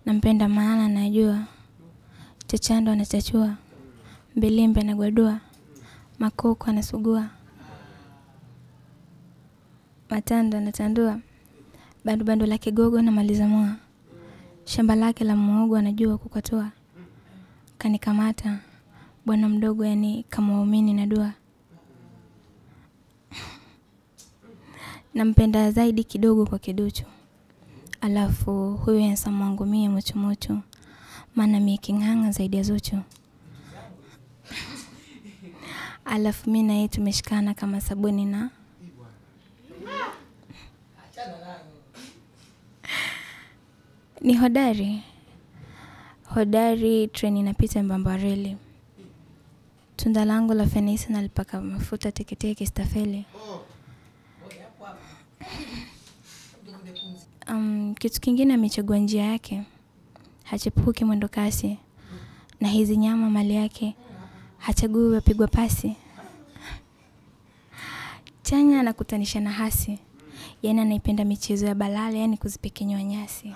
Nampenda maana najua. Chachando anachachua. Mbilimbe anagwadua. Makoko anasugua. Matando anatandua. Bandu lake gogo na maliza mua. Shamba lake la muhogo anajua kukatua. Kanikamata. Bwana mdogo yani kama waumini na dua. Nampenda zaidi kidogo kwa kiduchu. Alafu huyo handsome wangu mie mocho mocho. Maana mie kinganga zaidi ya Zuchu. Alafu mimi na yeye tumeshikana kama sabuni na ni hodari treni inapita Mbambareli. Tunda langu la fenisi nalipaka mafuta teketeke stafeli. Kitu kingine amechagua njia yake. Hachepuki mwendo kasi. Na hizi nyama mali yake. Hachagui wapigwa pasi. Chanya anakutanisha na hasi. Yani anaipenda michezo ya balale yani kuzipekenywa nyasi.